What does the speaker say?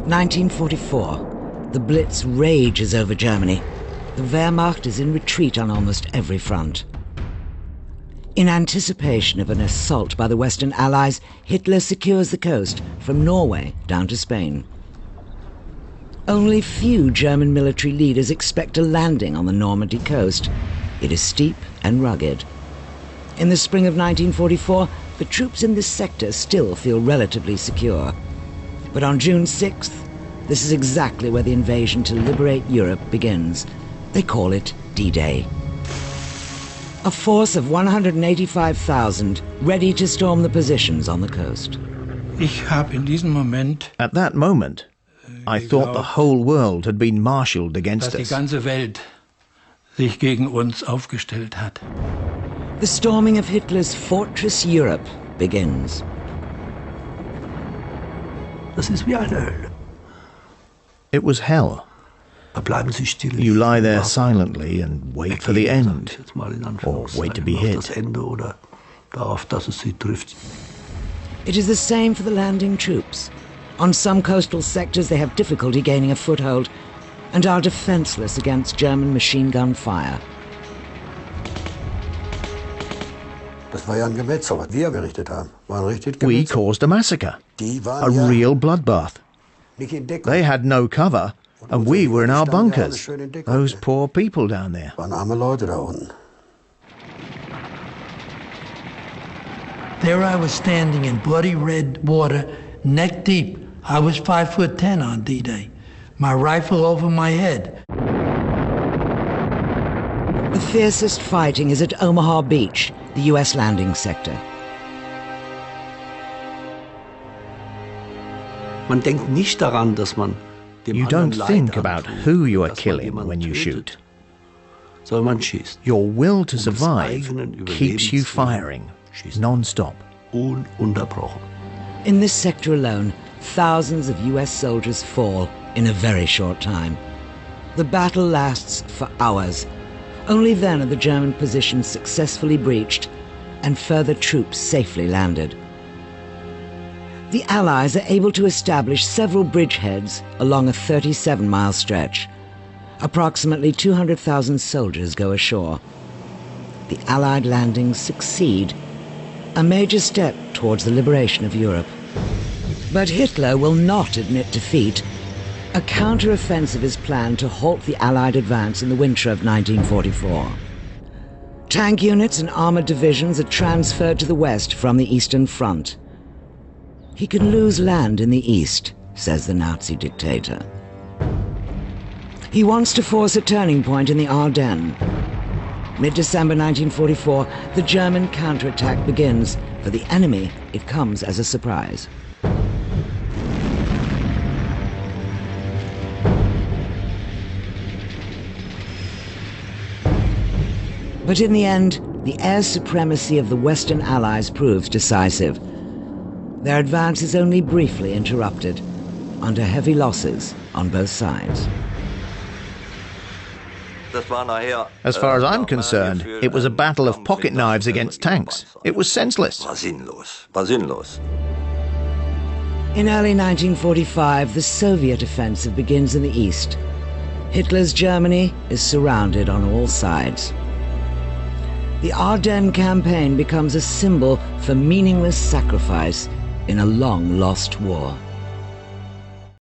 1944. The Blitz rages over Germany. The Wehrmacht is in retreat on almost every front. In anticipation of an assault by the Western Allies, Hitler secures the coast from Norway down to Spain. Only few German military leaders expect a landing on the Normandy coast. It is steep and rugged. In the spring of 1944, the troops in this sector still feel relatively secure. But on June 6th, this is exactly where the invasion to liberate Europe begins. They call it D-Day. A force of 185,000 ready to storm the positions on the coast. At that moment, I thought the whole world had been marshaled against us. The storming of Hitler's fortress Europe begins. It was hell. You lie there silently and wait for the end, or wait to be hit. It is the same for the landing troops. On some coastal sectors they have difficulty gaining a foothold and are defenseless against German machine gun fire. We caused a massacre, a real bloodbath. They had no cover, and we were in our bunkers. Those poor people down there. There I was standing in bloody red water, neck deep. I was 5'10" on D-Day. My rifle over my head. The fiercest fighting is at Omaha Beach, the US landing sector. You don't think about who you are killing when you shoot. Your will to survive keeps you firing, non-stop. In this sector alone, thousands of US soldiers fall in a very short time. The battle lasts for hours. Only then are the German positions successfully breached and further troops safely landed. The Allies are able to establish several bridgeheads along a 37-mile stretch. Approximately 200,000 soldiers go ashore. The Allied landings succeed, a major step towards the liberation of Europe. But Hitler will not admit defeat. A counter-offensive is planned to halt the Allied advance in the winter of 1944. Tank units and armored divisions are transferred to the west from the Eastern Front. He can lose land in the east, says the Nazi dictator. He wants to force a turning point in the Ardennes. Mid-December 1944, the German counterattack begins. For the enemy, it comes as a surprise. But in the end, the air supremacy of the Western Allies proves decisive. Their advance is only briefly interrupted, under heavy losses on both sides. As far as I'm concerned, it was a battle of pocket knives against tanks. It was senseless. In early 1945, the Soviet offensive begins in the east. Hitler's Germany is surrounded on all sides. The Ardennes campaign becomes a symbol for meaningless sacrifice in a long-lost war.